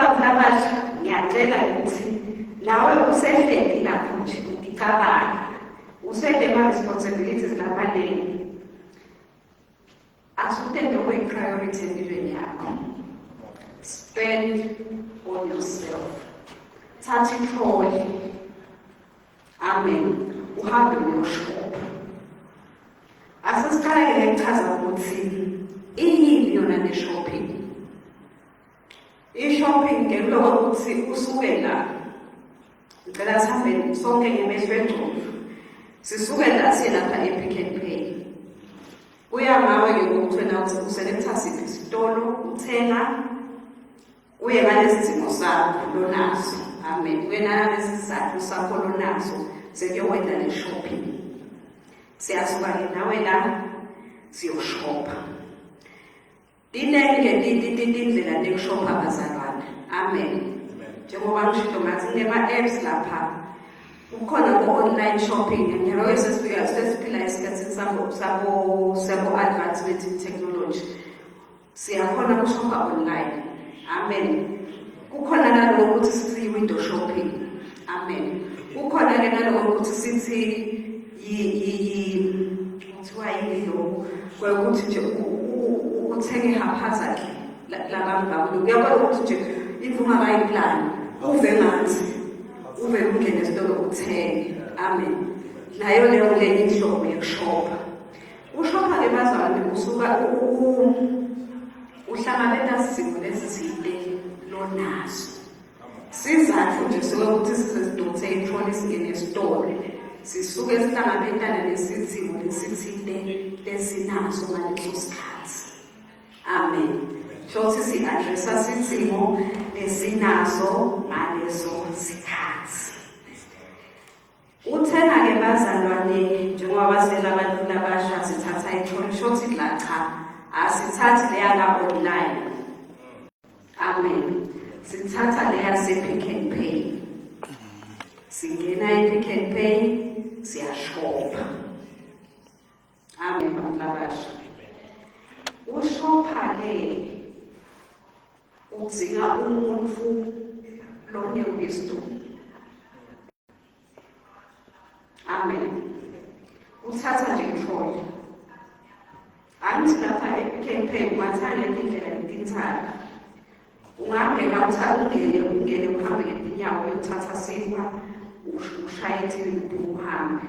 abasha ngiyacela ukuthi nawe usehleli lapho nje ngicabanga usethe ama-responsibilities lamaneni asuthethe kwe-priority empilweni yakho. Spend on yourself. Thatha itroli. Amen. Uhambe uyoshopha. Asesiqala-ke ngichaza ukuthi iyini yona ne-shopping. I-shopping ngelokho ukuthi usuke la. Ngicela sihambe sonke ngemehlo engcono. Sisuke la silapha ePick n Pay. Uya ngawe-ke ukuthi wena useletha siphi isitolo, uthenga, uye ngalesi simo sakho lonaso. Amen. Wena ngalesi sizathu sakho lonaso sekuyowenza le-shopping. Siyasuka-ke nawe la siyoshopha. Dinenge indlela yokushopha abazalwane. Amen. Njengoba ngisho ngathi kunema-apps lapha. Kukhona ku-online shopping njalo sesiphila esikhathini sabo-advancement in technology. Siyakhona ukushopha online. Amen. Kukhona naloko ukuthi sithi yi-window shopping. Amen. Kukhona-ke naloko ukuthi sithi kuthiwa yini lokho kwekuthi nje uthenge haphazardly labantu bakho. Uyakwazi ukuthi nje if ungakayiplani uve manzi ube ungene esitolo uthenge. Amen. Nayo leyo ngenye inhlobo yokushopha. Ushopha-ke bazalwane usuka uhlangabeza simo lesithile lonaso. Sizathu nje sokuthi sizidonse itroli singene esitolo. Sisuke sihlangabezana nesithimo lesithile lesinaso ngaleso sikhathi. Amen. Shothi si-addressa sithimo lesinaso ngaleso sikhathi. Uthenga-ke bazalwane njengoba basela abantu labasha sithatha itroli shothi la cha asithathi leya ka-online. Amen. Sithatha leya se-Pick n Pay. Singena e-Pick n Pay siyashopha. Amen bantu labasha. Ushopha-ke udzinga umuntu lonewisto. Amen. Uthatha nje itroli. Angithi lapha ePick n Pay ungathanda indlela yokuthatha. Ungabheka ungene uhambe ngenyawo uyothatha sipa ushaye ethini uhambe.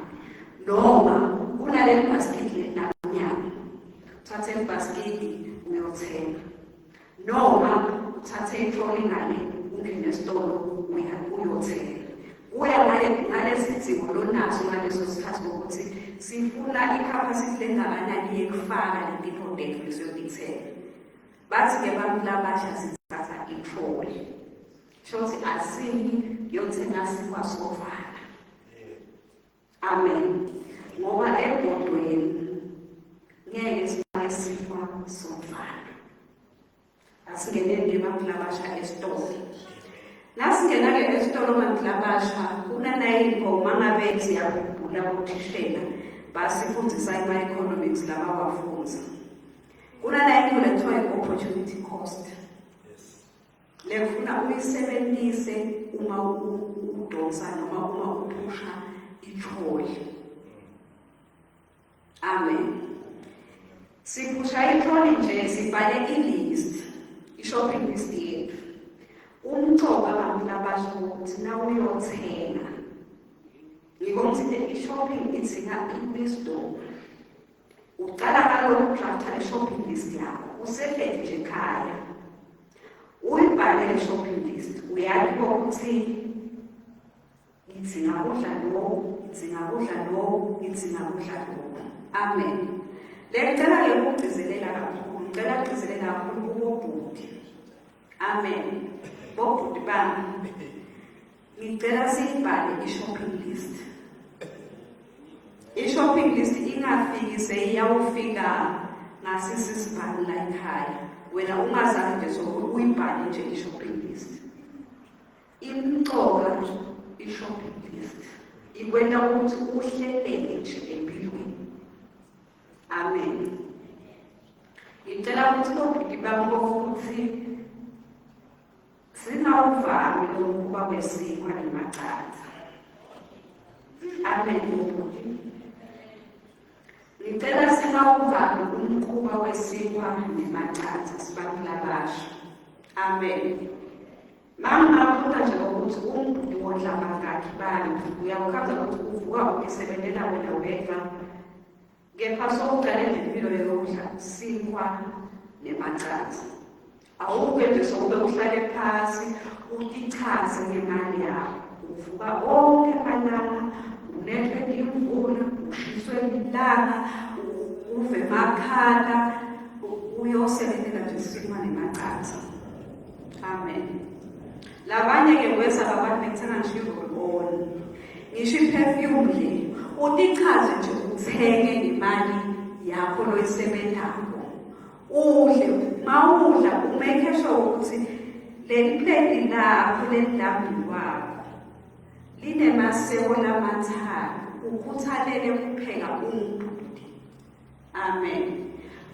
Noma kunale bhasikidi namnyama. Uthathe ibhasikidi uyothenga. Noma uthathe itroli ngale ungene esitolo uyothenga. Uya ngalesi simo lonaso ngaleso sikhathi ukuthi sifuna i-capacity engakanani yokufaka le product lesiyokuthenga. Bathi-ke abantu labasha sithatha itroli. Shothi asini yothenga sipa sofana. Amen. Ngoba ebhodweni ngeke sifake sipa sofana. Asingeneni abantu labasha esitolo. Nasingena-ke esitolo abantu labasha kunanayingoma ngabe siyakhumbula ukuthishela basifundisa ima-economics labawafunza. Kunanayinto lethiwa i-opportunity cost. Lekufuna uyisebenzise uma udonsa noma uma uphusha itroli. Amen. Siphusha itroli nje sibhale i-list, i-shopping list yethu. Umcoka abantu labasha ukuthi na uyothenga. Ngikomthile i-shopping idzinga i-wisdom. Uqala kalokhu udrafta i-shopping list yakho. Usehleli nje ekhaya. Uyibhale i-shopping list. Uyazi ukuthi ngidzinga kudla lokhu, ngidzinga kudla lokhu, ngidzinga kudla lokhu. Amen. Ngicela-ke ukugcizelela kakhulu. Ngicela ukugcizelela kakhulu kubobhuti. Amen. Bobhuti bami, ngicela siyibhale i-shopping list. I-shopping list ingafiki seyiyawufika ngasisibhalo la ekhaya. Wena ungazazi nje sokuthi uyibhale nje i-shopping list. Imcoka i-shopping list. Ikwenta ukuthi uhleleke nje empilweni. Amen. Ngicela ukuthi bobhuti bami ukuthi Singawuvami lo mkhuba wesinkwa nemacandza. Amen. Ngicela singawuvami umkhuba wesinkwa nemacandza sibantu labasha. Amen. Mama abuta nje ukuthi umuntu wondla abangaki bantu uyakwazi ukuthi uvuka usebenela wena wedwa. Kepha sokuqala impilo yokudla sinkwa nemacandza. Awukho nje sokuba uhlale phansi utichaze ngemali yakho. Uvuka wonke amalanga unethwe imvula ushiswe ilanga uve makhala uyosebenza nje sinkwa nemacandza. Amen. Labanye ke kwesa abantu bekuthenga ngisho i-roll-on. Ngisho i-perfume le utichaze nje uthenge nemali yakho loyisebenzako. Udle mawudla umake sure ukuthi leli plate lakho lendambi wakho linemaseko lamathathu ukhuthalele kupheka umbhudi. Amen.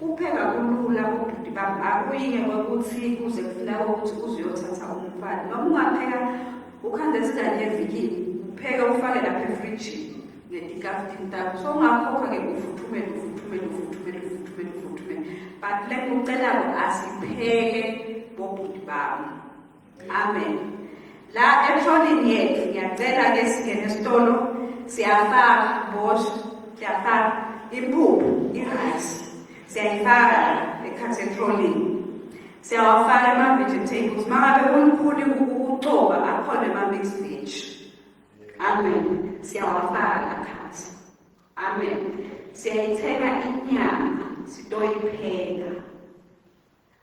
Kupheka kulula ubhudi bami akuyinge ukuthi kuze kufika ukuthi uzuyothatha umfana noma ungapheka ukhande izingane evikini upheke ufake lapha efrijini ngetikafini takho so ungakhokha ke ufuthumele but le kucela asipheke bobhudi bami. Amen. La etrolini yethu ngiyacela ke singene esitolo siyafaka bosh siyafaka impuphu irice siyayifaka etrolini siyawafaka ama-vegetables mangabe ulukhuni ukucoba akhona ama-mixed veg. Amen. Siyawafaka khathi. Amen. Siyayithenga inyama sitoyipheka.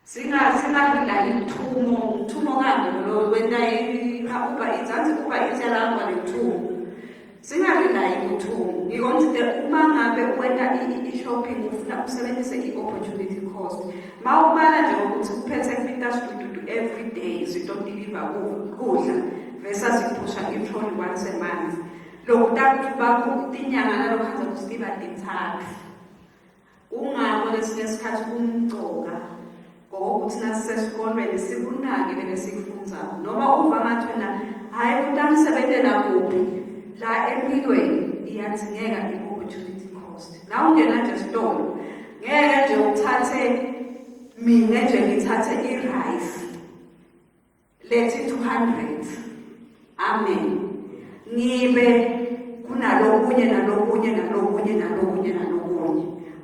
Singadla ithumo kanje lo wena uba izansi kuba iselangwa lethumo. Singadla ithumo. Ngikonsider uma ngabe wena i-shopping ufuna usebenzise i-opportunity cost. Mawubala nje ukuthi uphethe Peters to every day sitodeliver kudla versus iphusha i-trolley once a month. Lokuthathu bakho tinyanga nalokhanza kusiba lethathu. Ungabo lesinye isikhathi kumgcoka ngokuthi nasesesikolweni sikunake bele sikufunzayo noma uva ngathi wena hayi utamsebenzela kuphi la empilweni iyadingeka i-opportunity cost. La ungena nje esitolo ngeke nje uthathe mina nje ngithathe i-rice lethi 200. Amen. Ngibe kunalokunye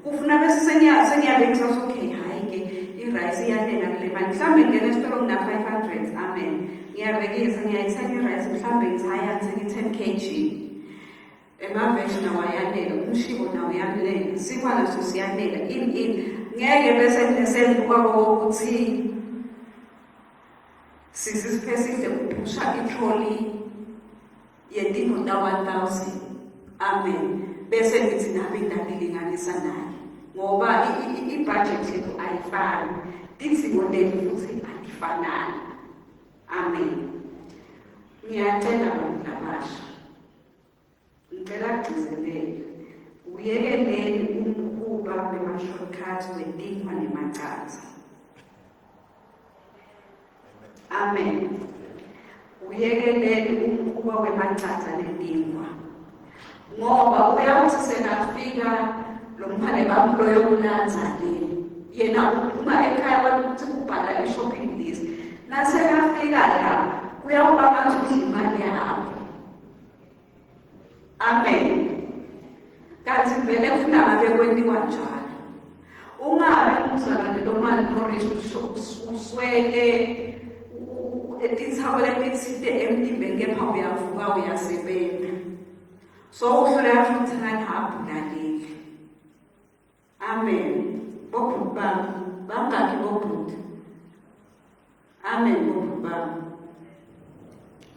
kufuna bese sengiyabekisa okay hayi ke i-rice iyanela kule mali mhlawumbe ngene esitolo kuna 500. Amen. Ngiyabekisa ngiyayithenga i-rice mhlawumbe ngithaya ngi-10 kg emaveji nawo ayanela umshibo nawo uyanela sinkwa naso siyanela ngeke bese nesenduka kokuthi sisiphe kuphusha i-trolley yedingo ta 1000. Amen. Bese ngithi nabe ngidalilinganisa naye ngoba i-budget yethu ayifani tidzingo lethu futhi ayifanani. Amen. Ngiyacela abantu labasha ngicela kugcizelele uyekeleni umkhuba wema-shortcut wedingwa nemacandza. Amen. Uyekeleni umkhuba wemacandza nedingwa ngoba uyawuthi sengafika lo mphane bami loyokulanza le yena uphuma ekhaya ukuthi kubhala i-shopping list nasekafika la uyawuba ngathi imali yakho. Amen. Kanti vele kufuna ngabe kwenziwa njalo ungabe uzakale lo mali norisho uswele etithako lemithide emtimbeni kepha uyavuka uyasebenza so uhlole futhi ngapha naleli. Amen. Bobhuti bami bangaki bobhuti. Amen. Bobhuti bami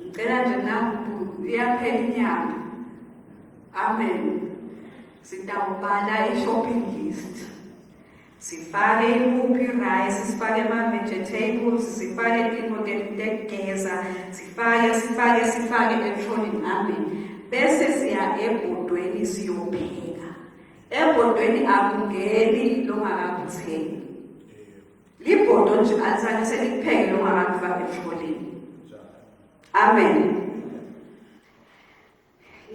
ngicela nje naku uyaphela inyama. Amen. Sitawubhala i-shopping list sifake impuphu i-rice sifake ama-vegetables sifake into tekugeza sifake etrolini. Amen. Bese siya ebhodweni siyopheka. Ebhodweni akungeni longakakuthengi. Libhodo nje alizange selipheke longakakufaka etrolini. Amen.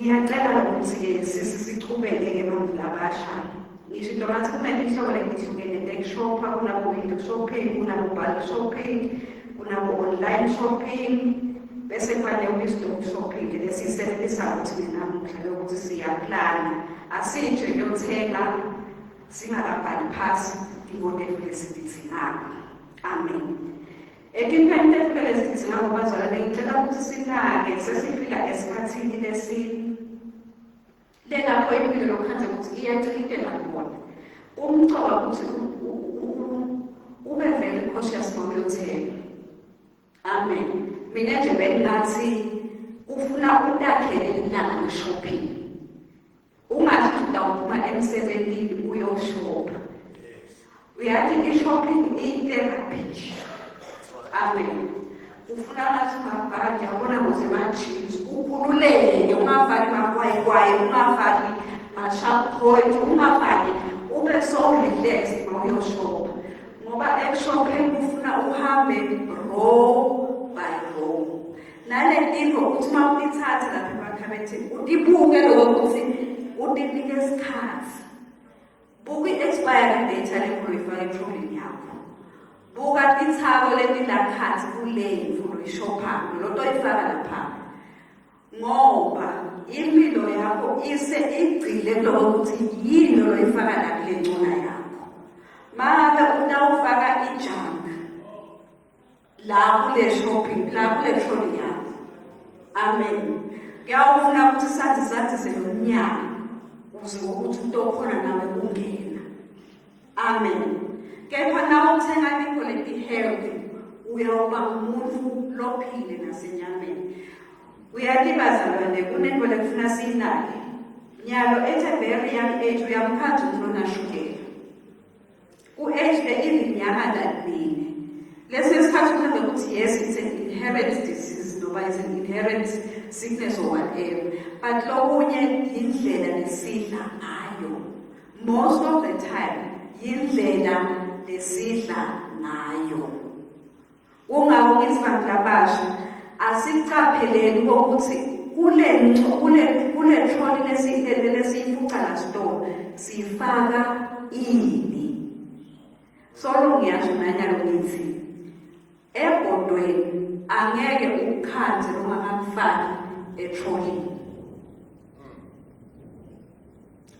Ngiyacela ukuthi sichubeke abantu labasha. Ngisho into ngathi kumele ihlobo lehlukene tekushopha, kunabo window shopping, kunabo bulk shopping, kunabo online shopping, bese kufanele wisdom shopping lesisebenzisa ukuthi namuhla lokuthi siyaplana. Asitshe kuyothenga singakabhali phasi imoto lesizithinayo. Amen. Ekiphende lesizithinayo bazalwane ngicela ukuthi sinake sesifika esikhathini lapho impilo lokhanze ukuthi iyacikela khona. Umcoba ukuthi ube very cautious ngokuyothenga. Amen. Mina nje bengathi ufuna utakhele ilanga le-shopping. Ungathi utawuphuma emsebenzini uyoshopha. Uyathi i-shopping iyi-therapy. Amen. Ufuna ngathi ungafaki, yabona ngozema-jeans, ukhululeke, ungafaki makwayikwayi, ungafaki ma-sharp-point, ungafaki, ube so relaxed ma uyoshopha. Ngoba e-shopping ufuna uhambe row by row. Nale into ukuthi uma uyithatha lapha emakhabetheni, udibuke lokho ukuthi udinike isikhathi. Buka i-expiry date lekho uyifaka etrolling yakho. Buka ithako letilakhathi kuleyo uyishophayo, lonto oyifaka lapha. Ngoba impilo yakho igcile kuloko ukuthi yini oyifaka la kule ncona yakho. Manje utawufaka ijunk la kule shopping, la kule trolling yakho. Amen. Kuyawufuna ukuthi sathi selomnyaka ukuze ukuthi utokhona nawe ungena. Amen. Kepha nawe uthenga i-quality health uyawuba umuntu lophile nasenyameni. Uyalibaza lwane kunento lekufuna siyinake. Nyalo at a very young age uyamkhathi umuntu onashukela. Ku-age izinyanga zanine. Lesi sikhathi ukhanda ukuthi yes, it's an inherent disease, noma it's an inherent sickness or whatever. But lokunye yindlela lesidla ngayo. Most of the time, yindlela lesidla ngayo. Ungako ngithi bantu labasha asicapheleli ukuthi kule trolley lesiyifuca la store sifaka ini. Solo ngiyasho nanyalo ngithi ebhodweni angeke ukhanze noma ngakufaki etrolley.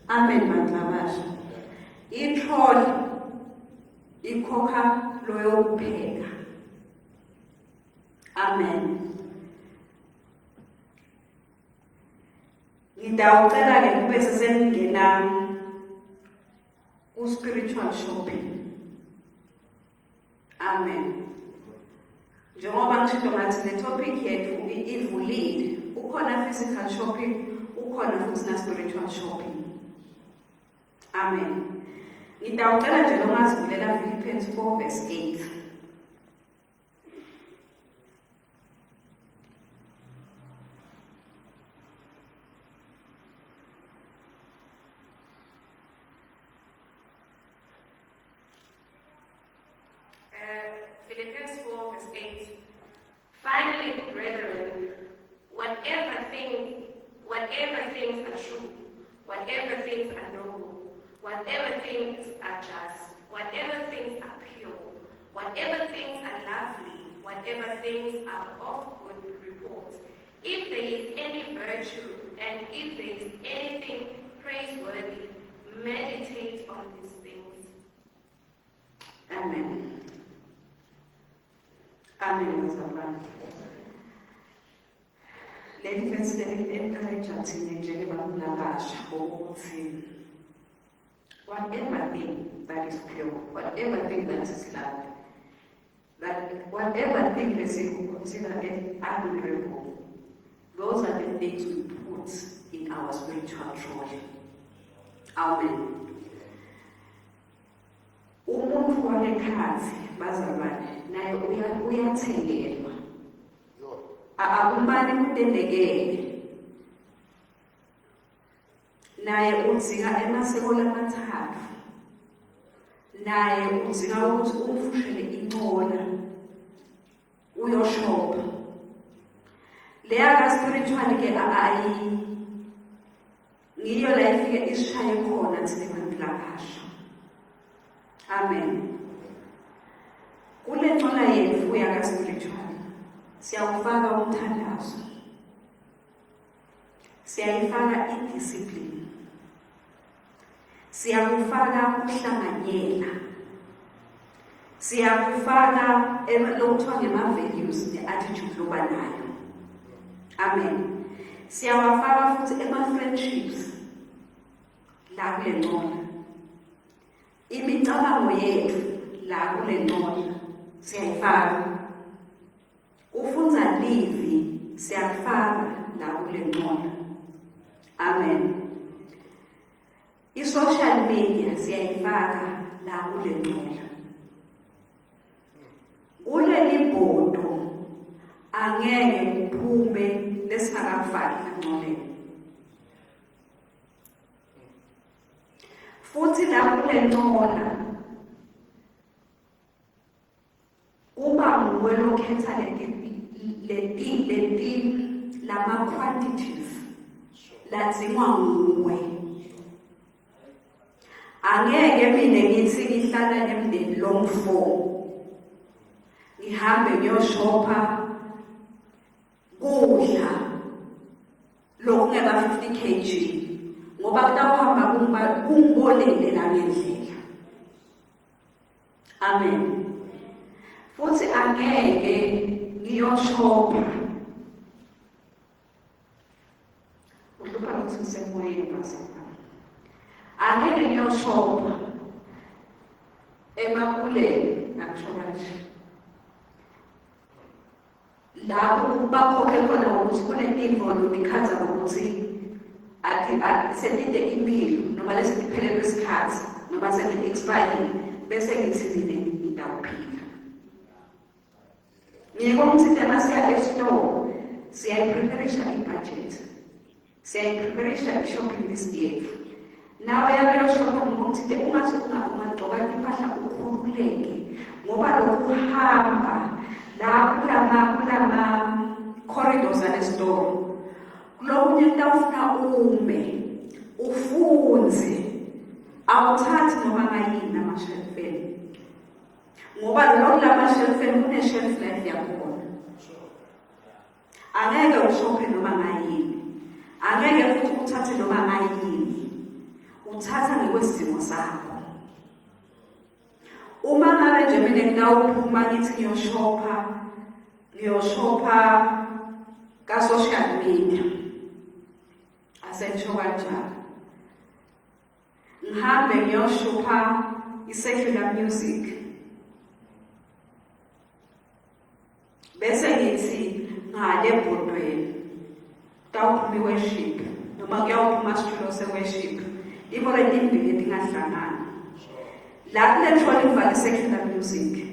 Amen bantu labasha. I-trolley ikhokha loyo kupheka. Amen. Ngidawucela ke kube sesengena ku-spiritual shopping. Amen. Njengoba ngisho ngathi le topic yethu ivulile. Ukhona physical shopping, ukhona futhi na spiritual shopping. Amen. Ngidawucela nje lo ngazivulela Philippians 4 verse 8. Philippians 4 verse 8. Finally, brethren, whatever things are true, whatever things are noble, whatever things are just, whatever things are pure, whatever things are lovely, whatever things are of good report, if there is any virtue and if there is anything praiseworthy, meditate on these things. Amen. Amen, bazalwane. Leli verse encourage thina njengabantu labasha ukuthi whatever thing that is pure, whatever thing that is lovely, that whatever thing that is considered admirable, those are the things we put in our spiritual trolley. Amen. Umuntu wanekhathi bazalwane naye uyathengelwa. Akumbani kudendekele. Naye udzinga emaseko lamathathu. Naye udzinga ukuthi umfushele incola uyoshopha. leya ka-spiritual ke ngiyo la ifike isishaye khona thina bantu labasha. Amen. Kule nxola yethu yaka-spiritual siyawufaka umthandazo, siyayifaka i-discipline, siyakufaka ukuhlanganyela, siyakufaka lokuthiwa ngema-values ne-attitude loba nayo. Amen. Siyawafaka futhi ema-friendships la kule nxola, imicabango yethu la kule nxola siyayifaka, ufunza livi siyafaka la kule nxola. Amen. I-social media siyayifaka la kule nxola. Kuleli bhodo angeke kuphume lesingakafaki enxoleni. Futhi la kule nxola kuba nguwe lokhetha lama-quantities lazingwa nguwe. Angeke mina ngithi ngihlala emndeni lomfo ngihambe ngiyoshopha kudla lokungeba 50 kg ngoba kutawuhamba kungibonele la ngendlela. Amen. Futhi angeke ngiyoshopha uhlupha ukuthi ngisemoyeni basapha. Angeke ngiyoshopha emakuleni nakusho kanje lapho bakhokhe khona ukuthi kunentingo nikhaza ukuthi selinde impilo noma lesiphelelwe isikhathi noma seli-expire bese ngithi ngidawuphila. Ngiyekho ukuthi thina siya esitolo siyayipreparisha i-budget, siyayipreparisha i-shopping list yethu. Nawe yabeyoshopha ngokuthi ungathi ungagcoka impahla ukhululeke ngoba lokuhamba la kulama-corridors alesitolo kulokunye kutawufuna ume ufunze, awuthathi noma ngayini amashelfeni ngoba lokhu lamashelfeni kune-shelf life yakhona. Angeke ushophe noma ngayini, angeke futhi uthathe noma ngayini, uthatha ngekwesidingo sakho. Uma ngabe nje mina ngingawuphuma ngithi ngiyoshopha ka-social media, asengisho kanjalo, ngihambe ngiyoshopha i-secular music bese ngithi ngale ebhodweni tawuphuma i-worship noma kuyawuphuma isitulo se-worship, ibona imbili etingahlangani. La kule nxola ngifaka i-secular music.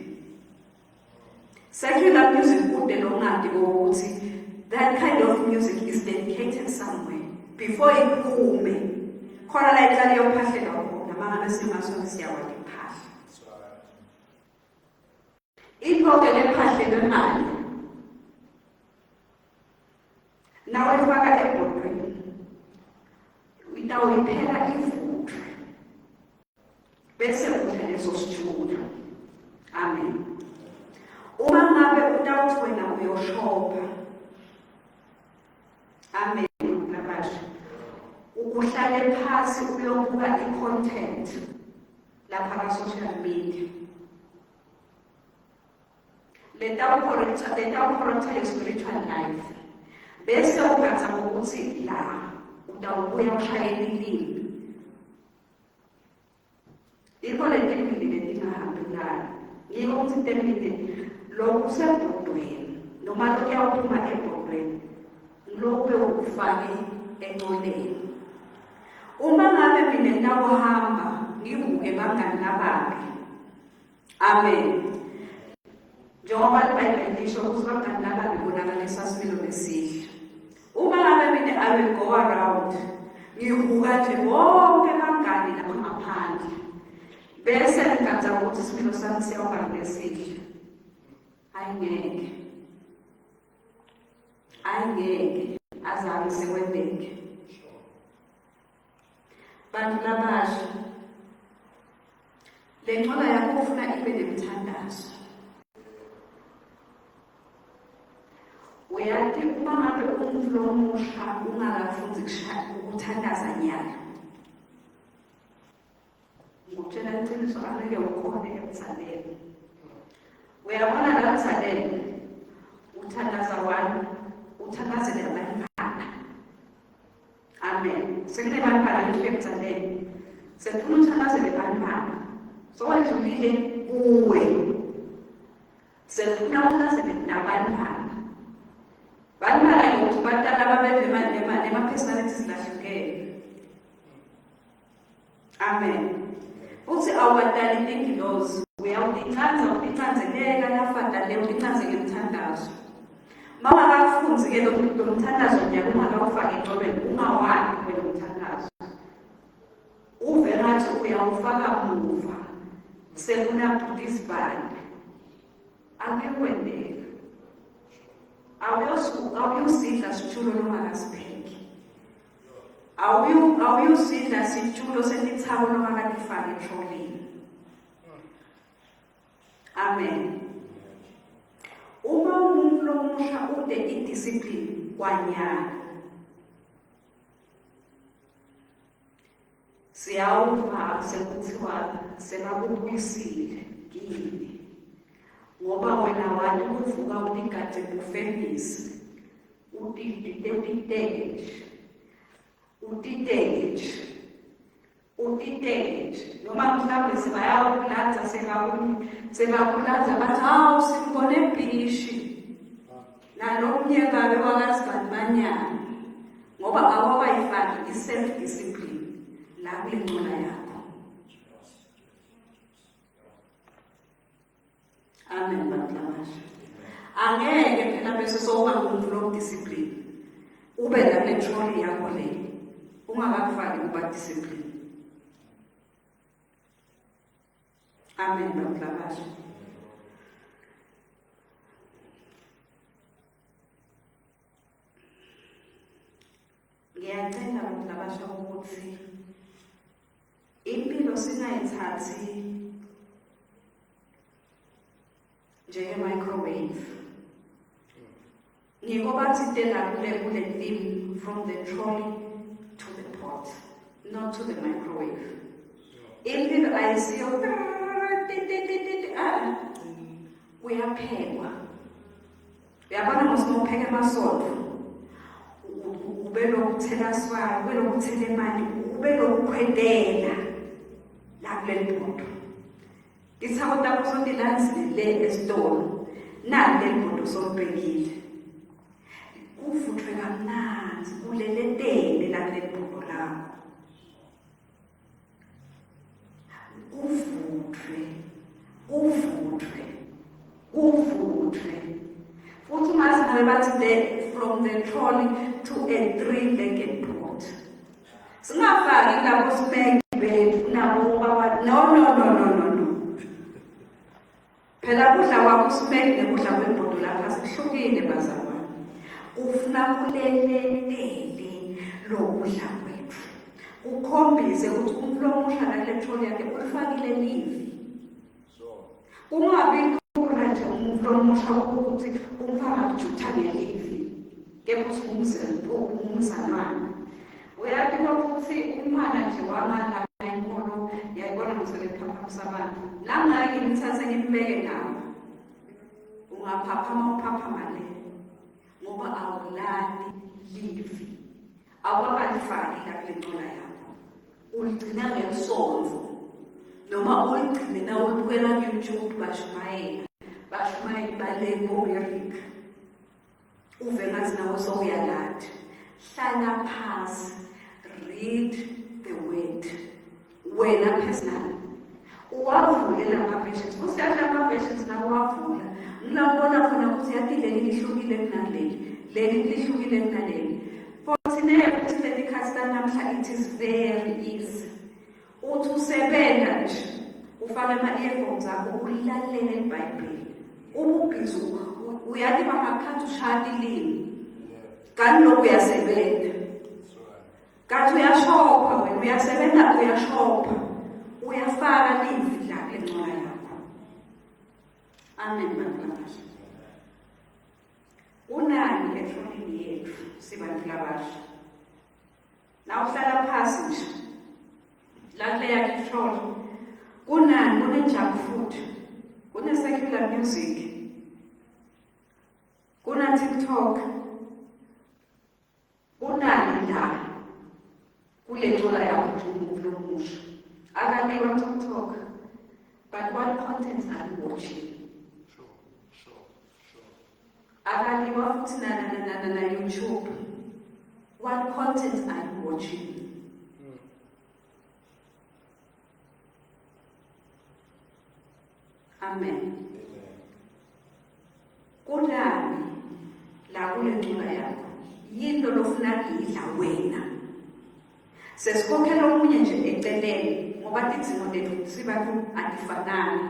Secular music kude longadi ukuthi that kind of music is dedicated somewhere before iphume khona la iqale yophahlela khona mangabe simasona siyawala iphahla. Iphoke lephahlelwe imali nawe faka ebhodweni utawuyiphela ivuthwe bese udla leso sithulo. Amen. Uma ngabe utawuthi wena uyoshopha, amen, labasha, ukuhlale phasi uyobuka i-content lapha ka-social media letawukhorotha le-spiritual life bese ugaza ngokuthi la utawubuya ushayela ilimi. Ikho lentembili letingahambelani, yiko ukuthi intembili lokhu kusebhodweni noma lokhu kuyawuphuma ebhodweni lokhu bewukufake enxoleni. Uma ngabe mina ngitawuhamba ngibuke bangani lababi, amen, njengoba iBhayibheli lisho ukuthi bangani lababi bonakalisa isimilo esihle. Uma ngabe mina I will go around ngibuka nje bonke bangani lapha ngaphandle bese ngigaza ukuthi isimilo sami siyawuba esihle, angeke azange sekwendeke. Bantu labasha, le ngcola yakho ufuna ibe nemthandazo. Uyathi uma ngabe umuntu lomusha ungakafunzi ukuthandaza nyalo, ngokutshela iqiniso angeke ukhone emthandeni. Uyabona la emthandeni uthandaza wani, uthandazele abantwana. Amen. Sekunebantwana nje emthandeni, sefuna uthandazele abantwana. Sokwedlulile kuwe, sefuna uthandazele nabantwana. Bantwana ngokuthi batala babeve nema-personalities lahlukene. Amen. Futhi awubadali ingilozi, uyawulincanzeleka lafada leyo ulincanzele umthandazo. Uma ungakafunzi-ke lo mthandazo nyaka ungakawufaki engcobeni, ungawani wena umthandazo. Uve ngathi uyawufaka muva, sefuna isibani. Angeke kwendeke. Awuyosidla sithulo longakasipheki. Awuyosidla sithulo senithako longakadifaki etrolini. Amen. Uma umuntu lomusha ude idiscipline kwanyana, siyawuva sekuthiwa sebakubuyisile kini. Ngoba wena wani uvuka uligade ufemisi, utitege. Noma mhlawumbe sebayawukulanza sebakulanza bathi hawu simbone ebhishi. Nalo mnyekabe wakazibandimanyana. Ngoba awawayifaki i-self-discipline la kule ngcola yakho. Amen, bantu labasha. Angeke phela bese sokuba ngumuntu lo-discipline. Ube la le-trolley yakho le. Ungakakufaki ukuba-discipline. Amen, bantu labasha. Ngiyacela bantu labasha ukuthi impilo singayithathi njenge-microwave. Ngiko bathi tela kule theme from the trolley to the pot, not to the microwave. Impilo ayisiyo uyaphekwa. Uyabona ngosimupheka emasondo, ube lokuthela swala, ube lokuthela imali, ube lokukhwetela la kuleli poto. Isako takho sondilanzile le esitolo, nali leli poto solibhekile. Kuvuthwe kamnandi, kuleletele la kuleli poto lakho. Kuvuthwe. Futhi masingabe bathi from the trolley to a 3-legged pot. Singafaki lapho sibeke nabo baba no. Phela kudla kwakho sibeke nekudla kwebhodo lapha sikuhlukile bazalwane. Ufuna kulelele lokudla kwethu. Ukhombise ukuthi umuntu lomusha la kule trolley yakhe ulifakile livi. Ungabi nje umuntu lomusha ukuthi umfaka kujutha ngelivi. Kepha umzalwane. Uyaphila ukuthi umwana nje wamala inkolo yayibona ngizole phaphamisa abantu. La ngake ngithathe ngibeke nawo. Ungaphaphama le. Ngoba awulali livi. Awukalifaki la kule ngcola yakho. Uligcina ngesonzo. Noma uligcine na ulibukela ku-YouTube bashumayela baleko Eric. Uve ngathi nawe sowuyalanda. Hlala phasi, read the word. Wena personally uwavulela ama-versions. Usiyadla ama-versions nawe uwavula. Ngilabona khona ukuthi yathi leli lihlukile kunaleli, leli lihlukile kunaleli. Futhi futhi leli khasi namhla it is very easy. Uthi usebenza nje ufake ama-earphones akho ulalele iBhayibheli. Ubhizi uyathi bangakhathi ushaya ilimi. kanti lokhu uyasebenza. Kanti uyashopha wena, uyasebenza uyashopha. Uyafaka livi la engcola yakho. Amen bafakazi. Unani ehlonini yethu sibantu labasha. Na uhlala phansi nje. La kule yakho kunani kunenjalo futhi. Kune secular music. Kuna TikTok. Unani la kule ngcola yakho umusha. Akani on TikTok. But what content are you watching? Akani futhi na YouTube. What content are you watching? Amen. Kunani la kule ngcola yakho yinto lofuna idla wena. Sesikhokhela omunye nje eceleni ngoba izimo lethu sibantu adifanani.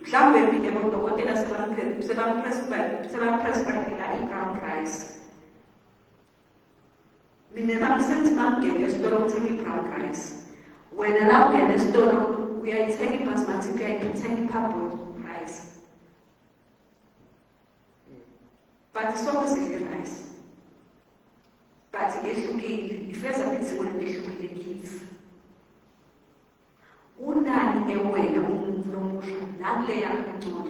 Mhlawumbe manje bodokotela sebaprescribe i-ground rice. Mina ngisenze mangeke esitolo ukuthenga i-ground rice. Wena la uya esitolo uyayithenga i-basmati, uyayithenga i-purple rice. But sonke sidle rice. But yehlukile, ifeza izimo lehlukile kids. Unani ewena umuntu lomusha nakule yakho.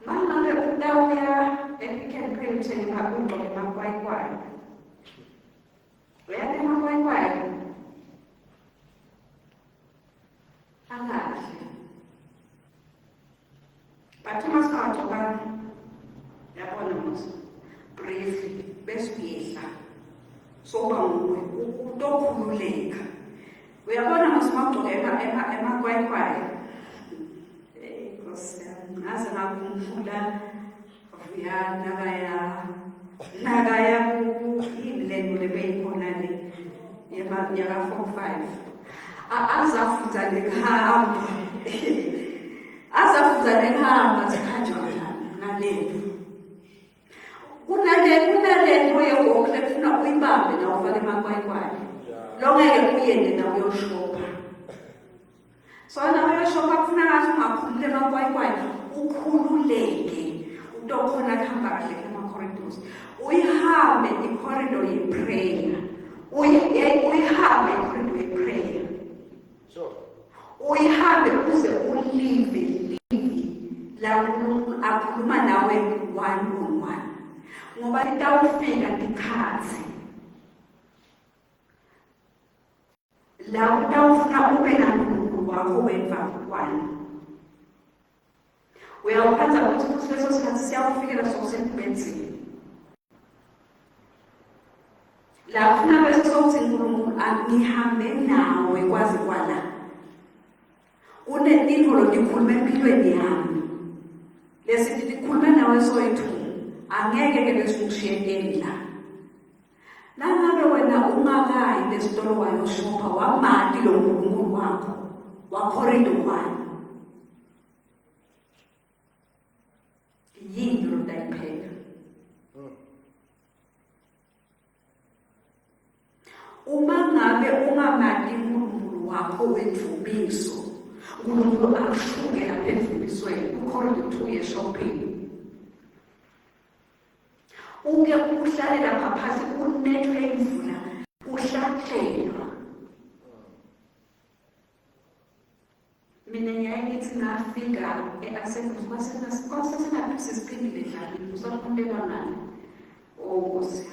Mangabe utawuya Pick n Pay uthenga ugqoke emakwayikwayi. Uyaya emakwayikwayi? Angahle. But uma singagqokanga, yabona mos, briefly, bese uyehla. Soba nguwe, utokhululeka. Uyabona masingagqoke emakwayikwayi. Nkosi yami, ngaze ngakumfula nakaya yini lento lebeyikhona le yaka 4-5 azafuza ngehamba zikhanja nalento kunalento yewalk efuna uyibambe na ufake emakwayikwayi lo ngeke uyende na uyoshopha so na uyoshopha kufuna ngathi ungakhulule emakwayikwayi ukhululeke utokhona kuhamba kahle ema-corridors uyihambe i-corridor ye-prayer uyihambe i-corridor ye-prayer uyihambe uze ulive la umuntu akhuluma nawe one-on-one ngoba litawufika ikhathi la utawufuna ube nankulunkulu wakho wemva-one. Uyawuphatha ukuthi futhi leso sikhathi siyawufikela sokusempenzini. La kufuna bese sokuthi uNkulunkulu angihambe nawe kwazi kwala. Unelitho lokukhuluma empilweni yami. Lesithi likhuluma nawe soyithu. Angeke ke bese ukushiye la. Nangabe wena ungakayi lesitolo wayoshopha wamati lo uNkulunkulu wakho. Wakhorido wani. Yini lo dayipheka. Uma ngabe ungamati uNkulunkulu wakho wethubiso, uNkulunkulu akushuke lapha emfundisweni, ukhona ukuthi uye shopping. Uke uhlale lapha phansi kunethwe imvula, uhlatshelwa. Mina ngiyayithi ngafika e-Access kwasena sisiphindile dlala usakhulelwa nani Nkosi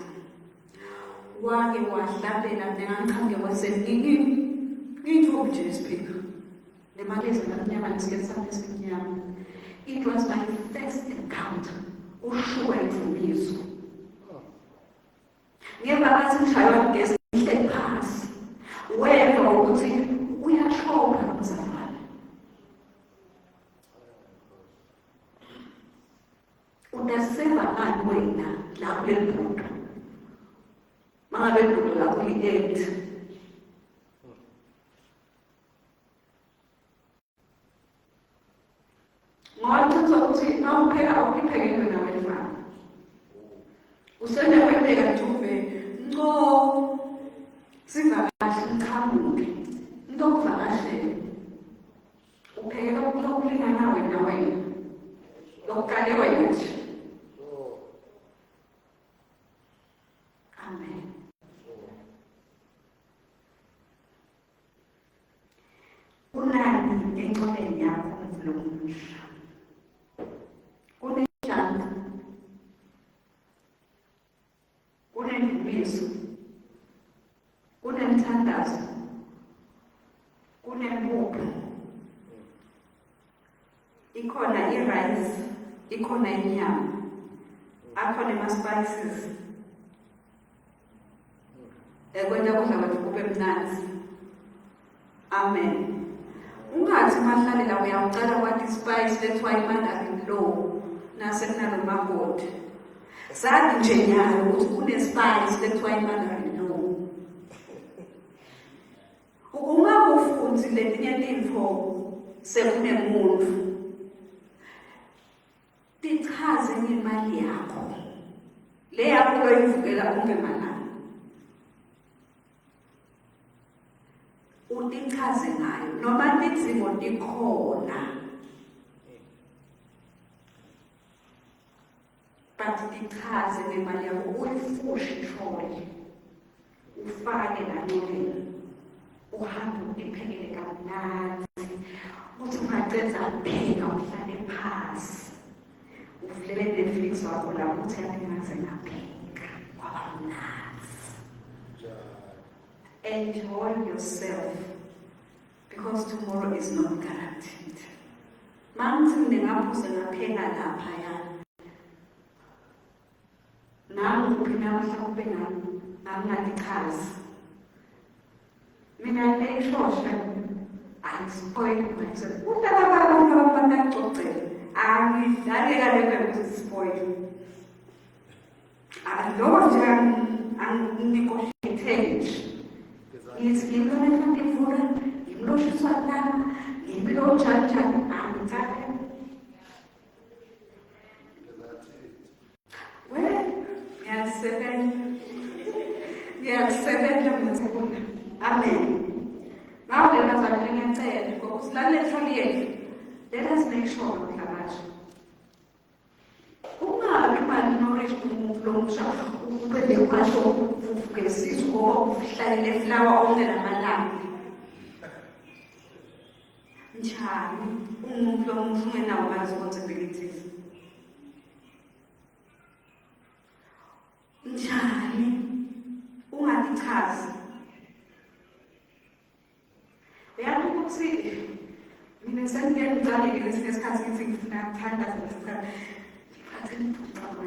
wake wahlabela ngangikhange wasenini ngithobe nje speak lemalezi lamnyama nesikhathi sesinyama. It was my first encounter ushuka imfundiso ngemva kathi ngishaywa ngesi ngihle phansi weva ukuthi uyashoka mzala. Utasema ngani wena la kule mbuto mangabe mbuto la kuli-8 ngoba ukuthi awupheka awuphekele nawe mfana usendakwendeka ntuve ngo sivakahle ngiqhamuke into okuvakashela uphekela lokulingana wena lokukale wena nje. Amen. Unani enqoleni yakho umvulomusha? Kunenjanga, kunemvumiso, kunemthandazo, kunempuphu, ikhona i-rice, ikhona inyama, akhona ama-spices. Ekwenza kudla kwethu kube mnandi. Amen. Ungathi mahlale la uyawucala kwathi spice lethiwa imandarin law nasekunalomagodi. Sathi nje nyalo ukuthi kune-spice lethiwa imandarin law. Ungakufunzi letinye tintfo sekunemuntu. Tichaze ngemali yakho. Le yakho oyivukela ungemalani. Utichaze ngayo noma tizimo tikhona but tichaze ngemali yakho uyifushe ithole ufake nanoleni uhambe uyiphekele kamnandi uthi ungacedza kupheka uhlale phasi uvulele Netflix wakho lapho uthi yaningaze ngapheka kwaba mnandi. Enjoy yourself because tomorrow is not guaranteed. Mangithi ngingaphuza ngapheka lapha yana. Nami uphina mhlawumbe ngingalichaza. Mina leshosha angispoil myself. Utaba abantacocela. Angidlale kale ukuthi spoil. Aloba nje angikoshithele. Ngizibona mhlawumbe ivula, ngimloshiswa lana, ngimlotsha angithathe. Ngiyakusebenza ngizibona. Amen. Now let us ngiyacela ngokuthi lale hloli yethu. Let us make sure mhlabasha. Ungabi manje noreshi umuntu lomusha ubele kwasho ukugesiza ngoba uhlalele flower onke namalanga. Njani umuntu lomusha ungenawo ama-responsibilities? Njani ungatichazi? Uyazi ukuthi mina sengiyaqalile ngesinye isikhathi ngithi ngifuna ukuthandaza ngesikhathi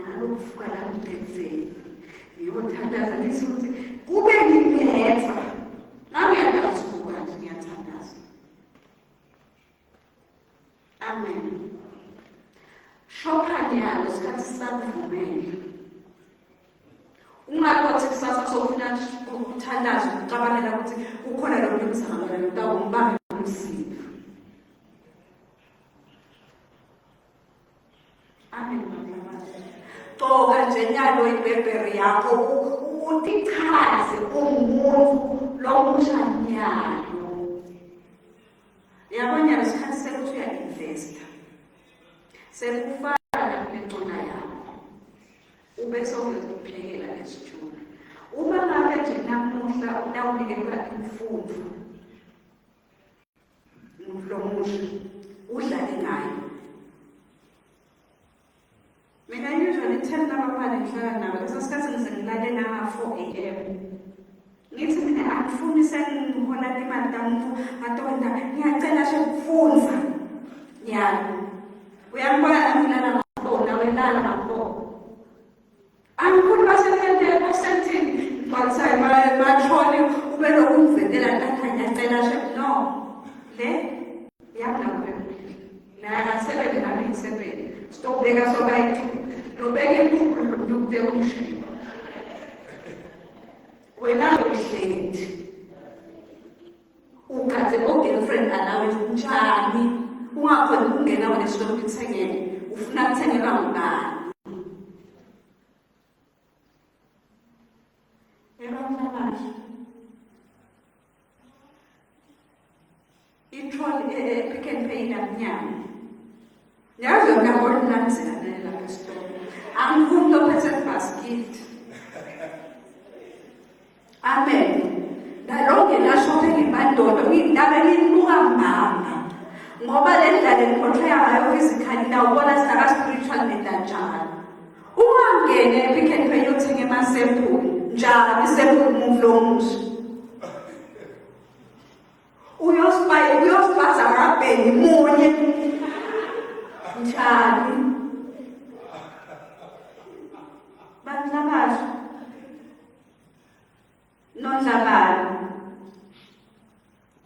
ngalokuvuka la ngibenzeni ngiyothandaza ngesuthi kube ngiphetha nami ngiyakwazi ukuvuka nje ngiyathandaza. Amen. Shopha nyalo isikhathi sakuvumele ungakwazi kusasa sokufuna ukuthandaza ucabangela ukuthi ukhona lo muntu ozahambela ntawo umbambe umsipho. Amen. Toka nje nyalo ibhebheri yakho utichaze umuntu lomusha nyalo. Yabona isikhathi sekuthi uya-investa. Sekufana nencona yakho. Ube sowuzokuphekela lesithulo. Uma ngabe nje namuhla nawunikelwa imfundo lomusha udlale ngayo. Mina usually tell nabafana ngihlala nabo leso sikhathi ngizengilale na-4 AM. Ngithi mina angifuni sengihola imali kamuntu madoda ngiyacela nje ukufunda. Nyalo. Uyangibona nami ngilala ngapho nawe lala ngapho. Angifuni basebenze basentini. Bathi bathole ube lokumvetela lapha ngiyacela nje no. Le yakho la ngasebenza nami ngisebenza. Stop bega so right. No begging to do the ocean. When I was late, got the old girlfriend allowed to charge me. Who are going to get out of the stop again? If not, tell me about that. Pick n Pay namnyama. Yazi ngabona nanzana la store. Angifuni lophethe basket. Amen. Dalonke lasho ngemandodo ngindaba linuka mama. Ngoba le ndlela engikhotha ngayo physically nawubona saka spiritual nendanjalo. Ungangene Pick n Pay yothenga emasempulu njalo isempulu muvlomuso. Uyospaza rabheni munye njani bantlabasho nondlabalo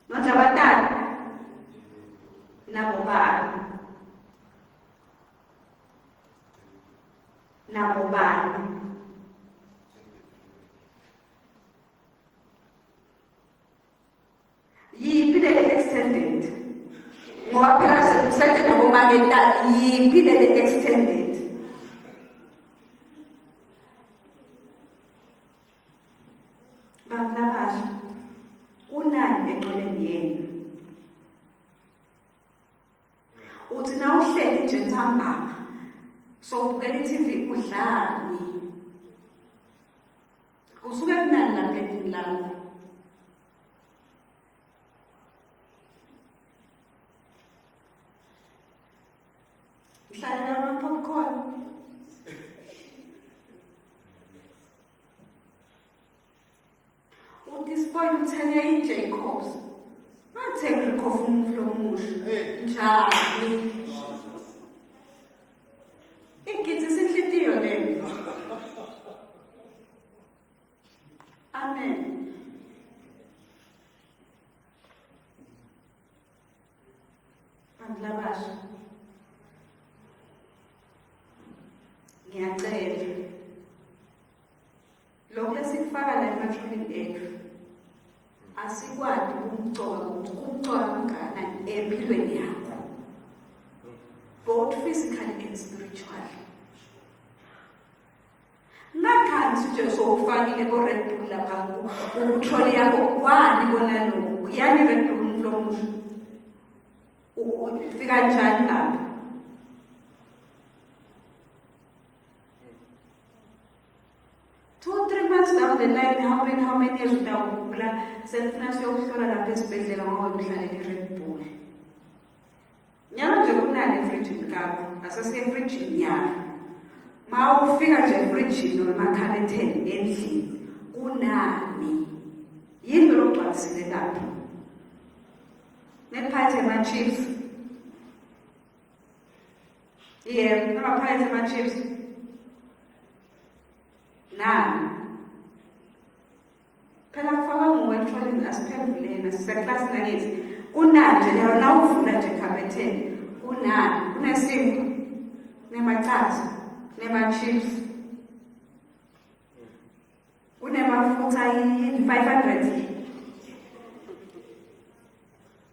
nondlabatata nabobani yiphi le extended ngoba phela sekusele nabomangeta yiphi le extended bantlabasho unani eqoleni yenu uthi na uhleli nje ntambama sobukela iTV udlani usuke kunani lapha endlini lakho uhlala nama-popcorn utispoil uthenge i-Jacobs ungathengi ikhofi umflo omusha njani igithi sinhlitiyo leyo. Amen. Bantlabasho ngiyacela lokho esikufaka la emathuneni ethu asikwadi ukugcoka kangakanani empilweni yakho, both physically and spiritually. Nakhansi nje sowufakile ko-Red Bull lapha uthole yakho kwani kona lokhu yani Red Bull mlomusha ufika njani lapha? 2-3 months down the line, how many years utawugula selifuna siyokuhlola lapha esibhedlela ngoba uhlale i-Red Bull. Nyalo nje kunani efrijini kakho, asasiye efrijini yakho. Ma ufika nje efrijini nomakhaletheni endlini, kunani? Yini lokugcwalisile lapha? Nephathe ama-chips. Namaphathe ama-chips. Nani? Phela kufaka ngokwetholini asiphenduleni siseklasi nakithi. Kunani nje lero nawuvula nje ekhabetheni? Kunani? Kunesimba, nemachaza, nema-chips. Kunemafutha yini 500.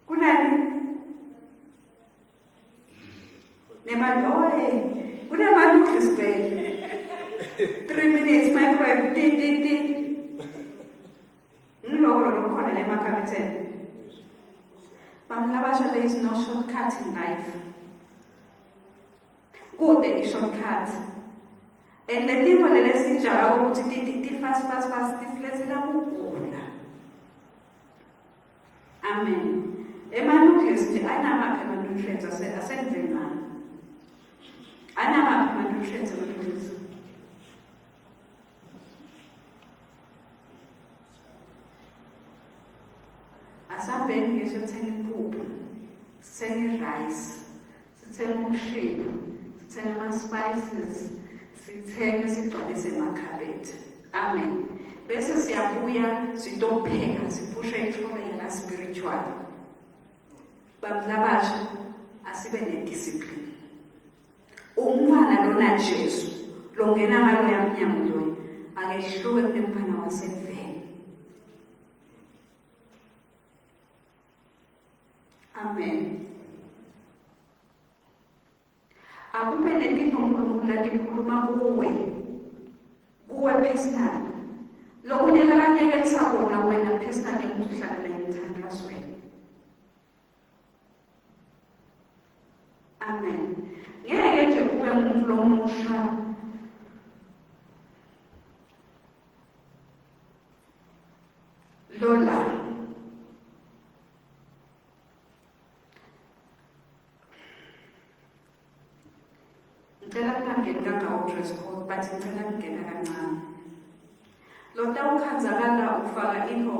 Kunani? Kunema-noodles bag. 3 minutes microwave ti. Ngilokho lokhona le makhabetheni. Bantlabasho, there is no shortcut in life. Kude i-shortcut. And the thing for the lesson jalo ukuthi ti fast tiflethela ukugula. Amen. Ema-noodles nje anamaphi ama-nutrients asendlelani? Anamaphi ama-nutrients ama-noodles? Asambeni ngisho sithenge impuphu, sithenge rice, sithenge umshini, sithenge ama-spices, sithenge sigcwalise emakhabethe. Amen. Bese siyabuya sitopheka siphushe ithola yala spiritual. Bantlabasho asibe nediscipline. Umfana lona Jesu longena ngalo yamnyango loyo akehluke kunemfana wasemveni. Amen. Akube nempilo uNkulunkulu likhuluma kuwe personal. Lokunye lakanyekelisa kona wena personal ukuhlala emthandazweni. umuntfu lomusha lola ngicela kungangeni kanga-dress code but ngicela kungena kancane lota ukhanzakala ufaka into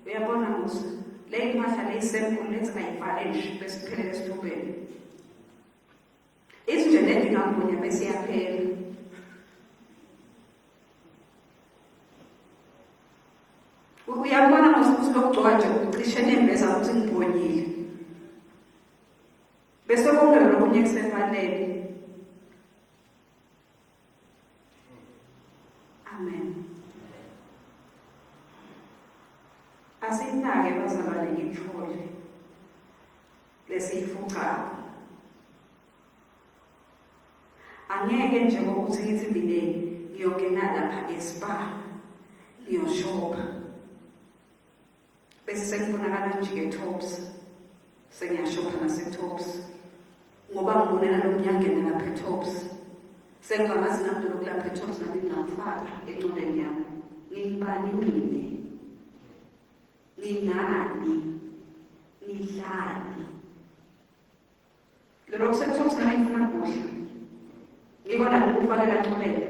uyabona musa le impahla leyisemkhulu lezingayivaleshi besiphelele esithubeni ithi nje lento ingambunya bese iyaphela uyabona musa ukuthi lokugcoka nje ucishe nembeza ukuthi ngibonyile bese kungelo lokunye kusefanele. Amen. Asinake bazalwane ngithole lesifucayo. Angeke nje ngokuthi ngithi mina ngiyongena lapha eSpa ngiyoshopa. Bese sekubonakala nje eTops. Sengiyashopha naseTops. Ngoba ngibonela lokuyangena lapha eTops. Sengamazi nami lokulapha eTops nami ngingafaka encondweni yami. Ngibani mina? Nginani? Nidlani? Lero kuseTops nami ngifuna kudla. Ngibona ngokufakela encondweni.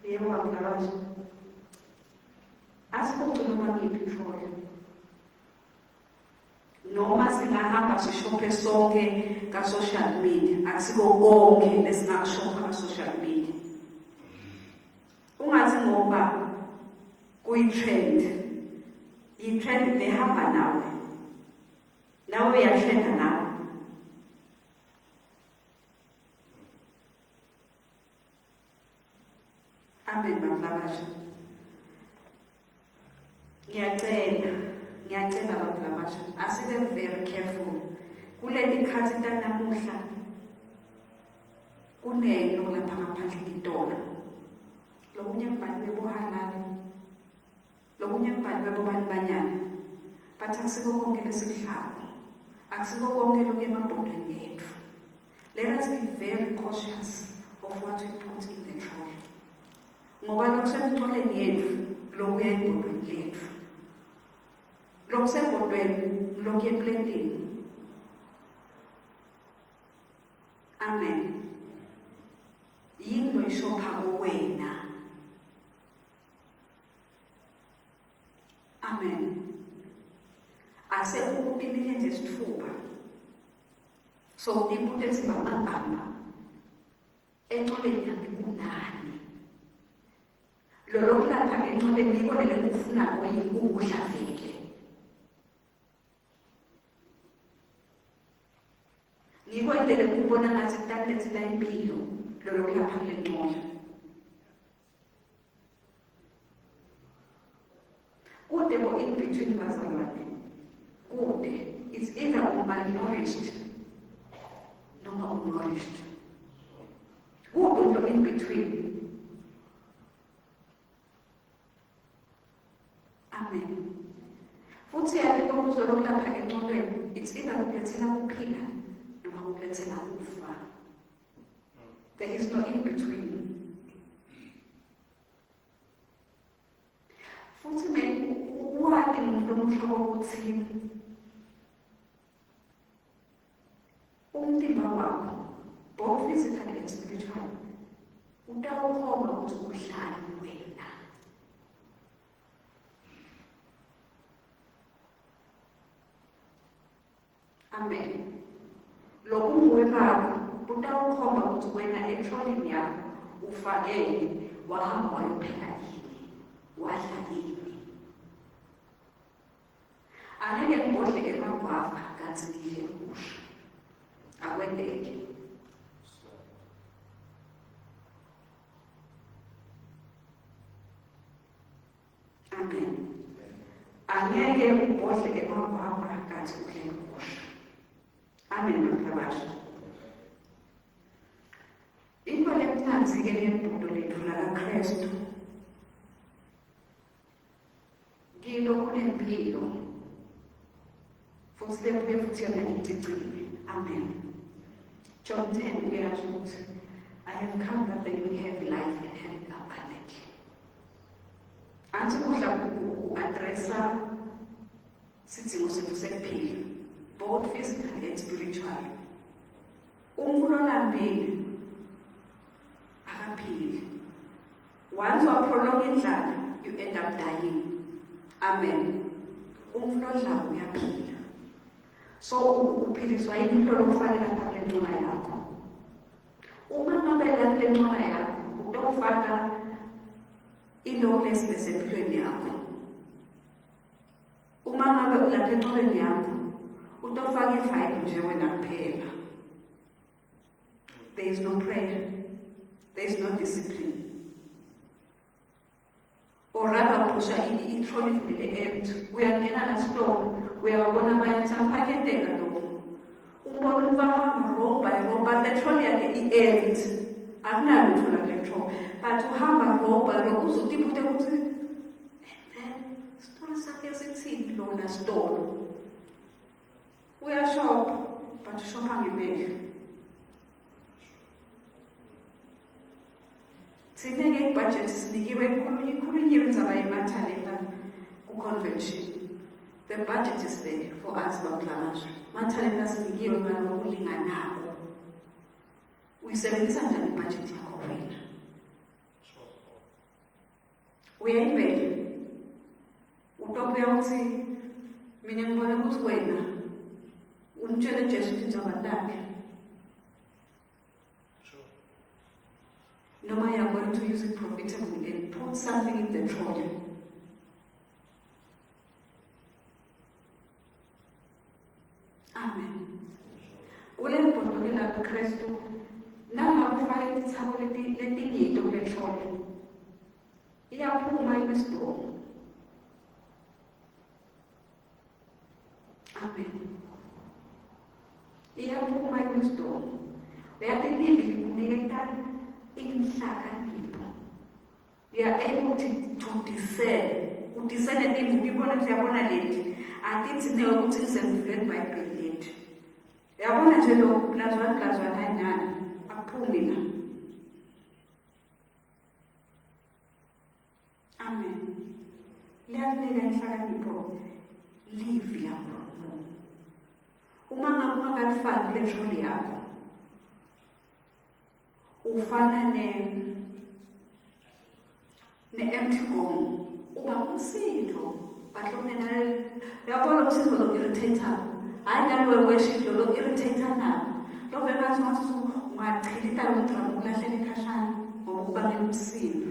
Yebo ngiyabona. Asikuthi noma ngiyiphi noma singahamba sishophe sonke ka-social media akusiko konke lesingakushopha ka-social media ungathi ngoba kuyi-trend i-trend lehamba nawe uyatrenda nawe amen bafabasha ngiyacela abantu labasha asibe very careful kuleli khathi tanamuhla kuneno lapha ngaphandle ngitola lokunye kubani bebohalala lokunye kubani bebobanibanyana but akusiko konke lesikudlako akusiko konke lokhu emabhodweni ethu. Let us be very cautious of what we put in the trolley ngoba lokusemtholeni yethu lokuya ebhodweni lethu lokusebhodweni lokuya eplendini. Amen. Yini loyishopha kuwena? Amen. Asekukupimile nje isithuba so umuntu ethi bangahamba encoleni yami kunani lolo kulapha encoleni ngibonele kufuna ukudla vele ngikwendele ukubona ngathi kutaletse la impilo lolo kulapha ngencola kude bo in between bazalwane kude it's either malnourished noma unnourished kude in between. Amen. Futhi yalelo kuzolo lapha encolweni it's either ukulethela ukuphila noma ukulethela ukufa. There is no in between. Futhi wadi ngomhlobo ukuthi umtimba wakho both physical and spiritual utawukhomba ukuthi uhlale wena. Amen. Lokhu ngwebaba utawukhomba ukuthi wena etrolling yakho ufakele wahamba wayophela yini wadla yini. Angeke ngibodle emakwakho kanti ngidle ukusha akwendeke. Amen. Angeke ngibodle emakwakho kanti ngidle ukusha. Amen bakabasha. Into lemnanzi-ke lebhudo lethu lakaKristu kilo kunempilo futhi lebuye futhi yona icicile Amen. John 10 uyasho ukuthi I have come that they may have life and have it abundantly. Anti kudla ku-addressa sidingo sethu sekuphila, both physically and spiritually. Umuntu olambile akaphili. Once waprolonga indlala, you end up dying. Amen. Umuntu odlayo uyaphila. So uphiliswa yini into lokufakela phakathi enqola yakho. Uma ngabe lapha enqola yakho utofaka i-lawlessness empilweni yakho. Uma ngabe lapha enqoleni yakho utofaka i-vibe nje wena kuphela. There is no prayer. There is no discipline. Or rather pusha i-trolley to the end. Uyangena la store, uyabona bayathapaketeka lokho. Ubona ubahamba row by row, but the trolley yakhe i-end. Akunalutho la kule trolley. But uhamba row by row, uzotipute ukuthi, store sakhe sithini lona store. Uyashopha, but ushopha ngemehlo. Sinenge budget sinikiwe ikhulunyiwe nzaba yemathalenta ku-convention. The budget is there for us bamhlakasha. Mathalenta sinikiwe ngalokulinganayo. Uyisebenzisa njani ibudget yakho wena? Uyayibeka. Utobuya ukuthi mina ngibona ukuthi wena umtshele Jesu ukuthi ngizobathatha. No, I am going to use it profitably and put something in the trolley. Amen. Ule mpondokela kuKristu nangakufaka izithako letingito kule trolley. Iyaphuma imisibongo. Amen. Iyaphuma imisibongo. Uyatilili kuniketa inhlakanipho. You are able to discern. Udiscern things ubona ukuthi uyabona leti. Angithi ne ukuthi ngisemvuleni iBhayibheli lethu. Uyabona nje lo glazwana kanyana akuphumi la. Amen. Liyakunika inhlakanipho. Live yakho. Uma ngabe ungakalifaki le trolley yakho. Ufana ne-empty gong. Uba umsindo. Bahlonena uyabona umsindo lo-irritator. Hayi nalo worship lo-irritator nabo. Lo bebathi ngathi ungachilita lo drum ulahlela ekhashana ngoba ubangela umsindo.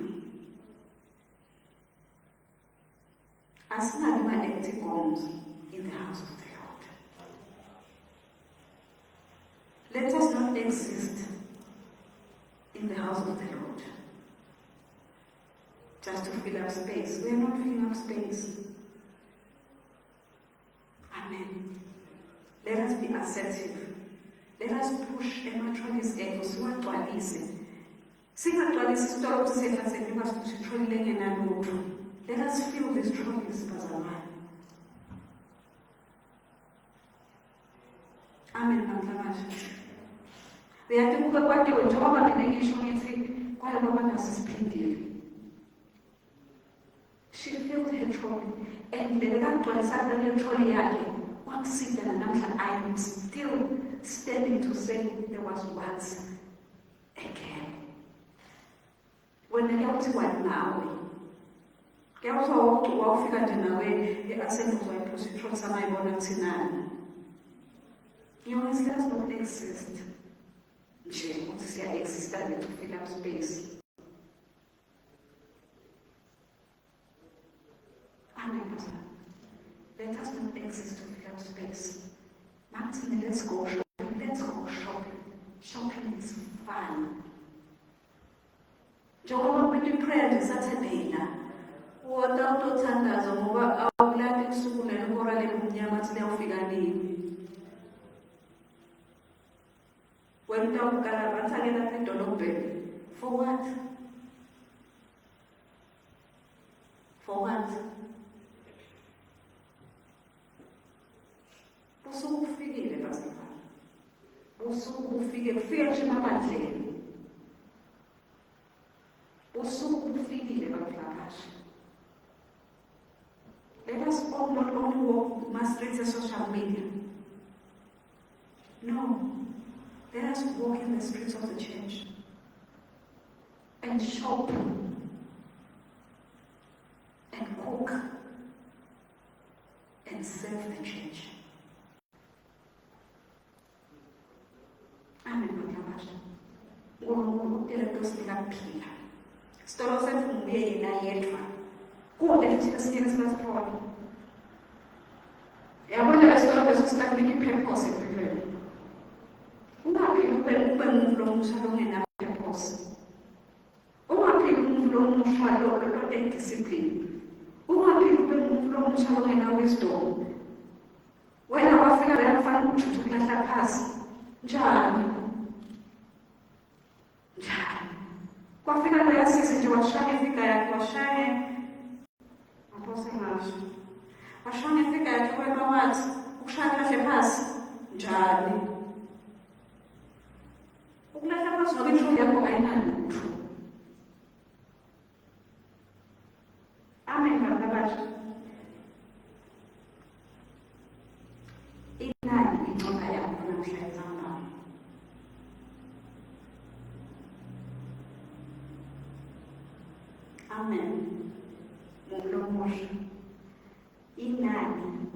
Asinayo ama-empty gongs in the house of the Lord. Let us not exist in the house of the Lord just to fill up space. We are not filling up space. Amen. Let us be assertive. Let us push ematrolleys ethu siwagcwalise. Singagcwalisi isitolo ukuthi sehlaseni because trolley lengenalutho. Let us fill these trolleys bazalwane. Amen. Bamhlakasha. Uyathi kube kwadiwe njengoba mina ngisho ngithi kwaye baba nasisiphindile. She filled her trolley and lekagcwalisa le trolley yakhe wakusida namhla I am still standing to say there was once again. Wena kuyawuthi wanawe kuyawuthi wawufika nje nawe e-assembly uzayiphosa itrolley samayibona kuthinani. You must not exist. Nje ukuthi siya-exista to fill up space. Amen. Let us not exist to fill up space. Martin, let's go shopping. Let's go shopping. Shopping is fun. Njengoba kwenye prayer nje Saturday la wota utothandaza ngoba awulali kusuku nelihora lemnyama athi liyafika nini. Wena ukala bathakela edolobheni. For what? For what? Usukufikile bazalwane. kufike nje emabandleni. Usuku bufikile bakuvakasha. Let us all not only walk my streets of social media. No. Let us walk in the streets of the church and shop and cook and serve the church. Amen. Ngokuthi into sikaphila. Sitolo sethu yena yedwa. Kude futhi esinye sasiphola. Yabona lesitolo lesisitakini ipurpose empilweni. Ungaphili ube umuntu omusha ongenapurpose. Ungaphili umuntu omusha lo discipline. Ungaphili ube umuntu omusha ongena-wisdom. Wena wafika la kufanele ukuthi ukulahla phasi. Njani? Kwafika la sisi nje washaya fika yake washaya. Apose ngasho. Washaya fika yake wema wathi ukushaya kahle phasi. Njani? Ukulahla phasi ngoba inhliziyo yakho ayinalutho. Amen baba. Inani incoma yakho namhlanje ngapha. Amen. Mumlomusha. Inani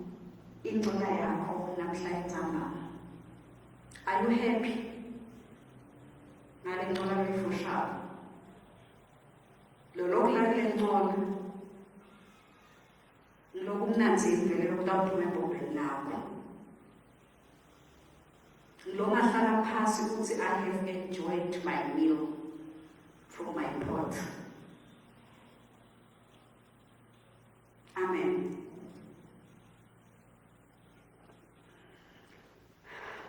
incoma yakho namhlanje ngapha. Are you happy? Ngale ngcola lefusha. Lo lokulalela ngcola. Lokumnanzi imvelo lokutawuphuma ebhobheni lakho. Lo ngahlala phasi ukuthi I have enjoyed my meal from my pot. Amen.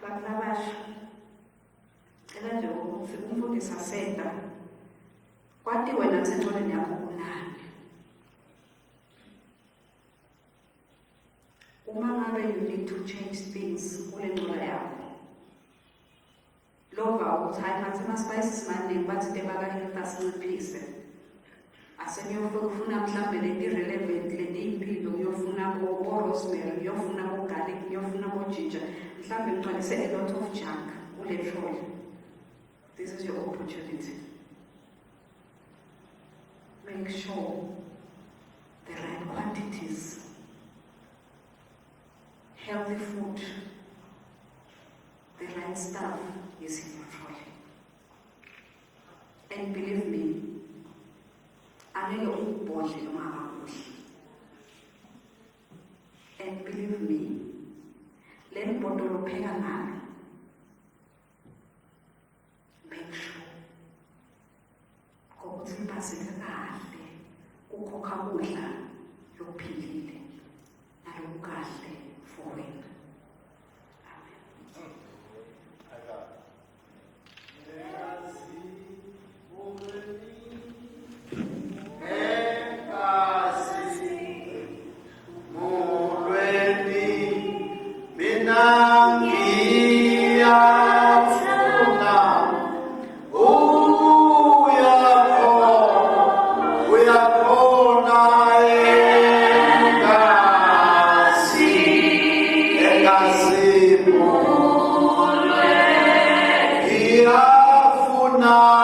Baklabasha. Ela nje ukuthi umfundisi asenda. Kwathi wena sentoleni yakho kunani. Uma ngabe you need to change things kule ncola yakho. Lova ukuthi hayi ngathi ama-spices maningi bathi tebakanye basinciphise. Aseniyofuna mhlawumbe leti-relevant leti-impilo uyofuna ko-rosemary, uyofuna ko-garlic, uyofuna ko-ginger. Mhlawumbe ngigcwalise a lot of junk kule trolley. This is your opportunity. Make sure the right quantities, healthy food, the right stuff is in your trolley. And believe me, angeke ukubhodle noma akakuhle. And believe me, le mbodolo pheka ngalo. Make sure ukuthi ibaseke kahle kukhokha kudla lokuphilile nalokukahle for wena. Amen. Now